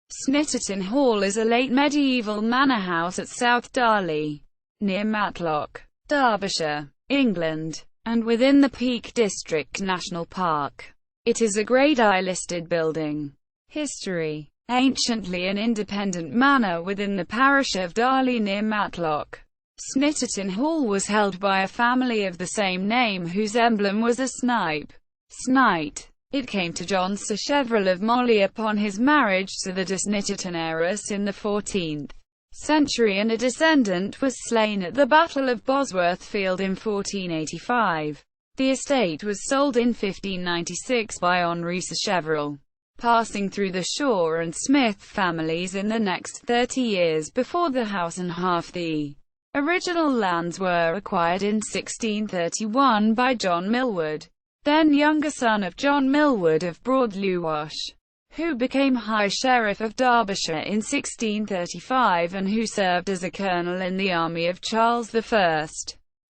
Snitterton Hall is a late medieval manor house at South Darley, near Matlock, Derbyshire, England, and within the Peak District National Park. It is a Grade I listed building. History: anciently an independent manor within the parish of Darley near Matlock. Snitterton Hall was held by a family of the same name whose emblem was a snipe. Snite. It came to John Sacheverell of Molly upon his marriage to the de Snitterton heiress in the 14th century, and a descendant was slain at the Battle of Bosworth Field in 1485. The estate was sold in 1596 by Henri Sacheverell, passing through the Shaw and Smith families in the next 30 years before the house and half the original lands were acquired in 1631 by John Millward, then younger son of John Millward of Broadlewash, who became High Sheriff of Derbyshire in 1635 and who served as a colonel in the army of Charles I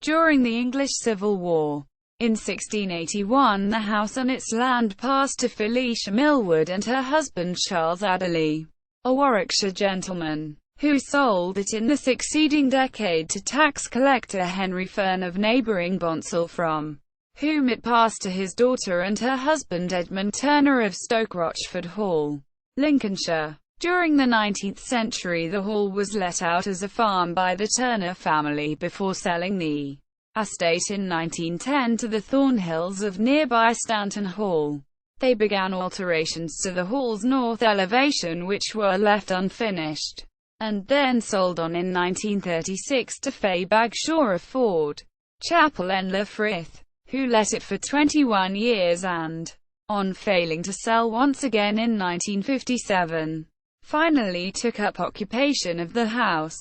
during the English Civil War. In 1681 the house and its land passed to Felicia Millward and her husband Charles Adderley, a Warwickshire gentleman, who sold it in the succeeding decade to tax collector Henry Fern of neighbouring Bonsall, from whom it passed to his daughter and her husband Edmund Turner of Stoke Rochford Hall, Lincolnshire. During the 19th century the hall was let out as a farm by the Turner family before selling the estate in 1910 to the Thornhills of nearby Stanton Hall. They began alterations to the hall's north elevation which were left unfinished, and then sold on in 1936 to Fay Bagshaw of Ford Chapel en Frith, who let it for 21 years and, on failing to sell once again in 1957, finally took up occupation of the house.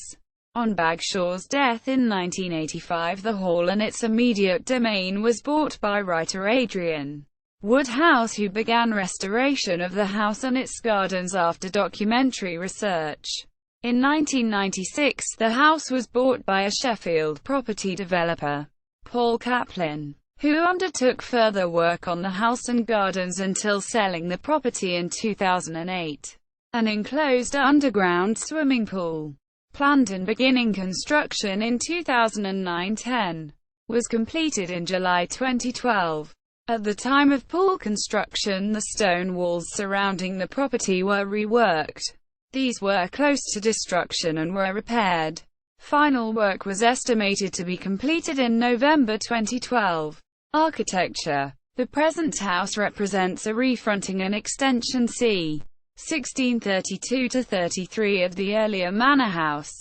On Bagshaw's death in 1985 the hall and its immediate domain was bought by writer Adrian Woodhouse, who began restoration of the house and its gardens after documentary research. In 1996 the house was bought by a Sheffield property developer, Paul Kaplan, who undertook further work on the house and gardens until selling the property in 2008. An enclosed underground swimming pool, planned and beginning construction in 2009-10, was completed in July 2012. At the time of pool construction, the stone walls surrounding the property were reworked. These were close to destruction and were repaired. Final work was estimated to be completed in November 2012. Architecture: the present house represents a refronting and extension c. 1632–33 of the earlier manor house.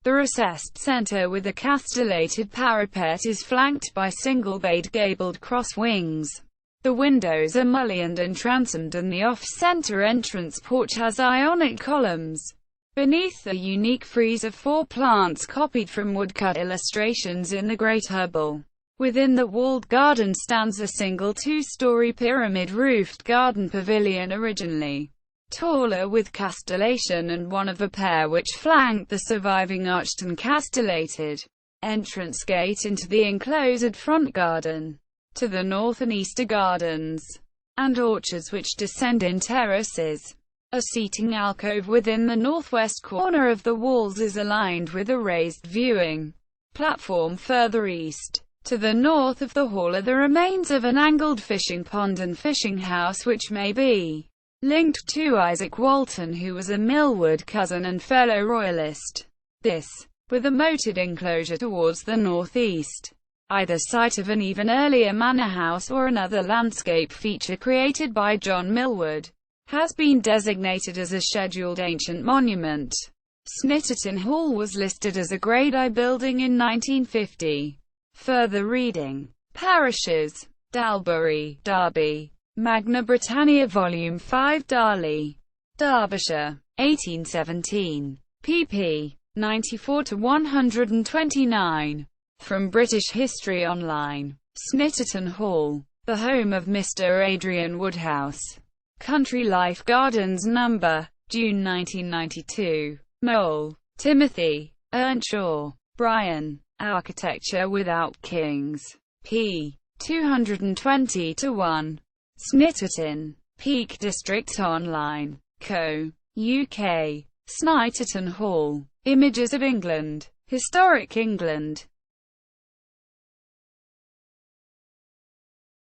The recessed centre with a castellated parapet is flanked by single-bayed gabled cross wings. The windows are mullioned and transomed, and the off-centre entrance porch has Ionic columns. Beneath a unique frieze of 4 plants copied from woodcut illustrations in the Great Hubble. Within the walled garden stands a single 2-story pyramid-roofed garden pavilion, originally taller with castellation, and one of a pair which flanked the surviving arched and castellated entrance gate into the enclosed front garden. To the north and east are gardens and orchards which descend in terraces. A seating alcove within the northwest corner of the walls is aligned with a raised viewing platform further east. To the north of the hall are the remains of an angled fishing pond and fishing house which may be linked to Isaac Walton, who was a Millward cousin and fellow royalist. This, with a moated enclosure towards the northeast, either site of an even earlier manor house or another landscape feature created by John Millward, has been designated as a scheduled ancient monument. Snitterton Hall was listed as a Grade I building in 1950. Further reading: Parishes: Dalbury, Derby, Magna Britannia Volume 5, Darley, Derbyshire, 1817, pp. 94–129. From British History Online. Snitterton Hall, the home of Mr. Adrian Woodhouse. Country Life Gardens No. June 1992. Mole, Timothy, Earnshaw, Brian. Architecture Without Kings. p. 220–1. Snitterton, Peak District Online. Co. UK. Snitterton Hall. Images of England. Historic England.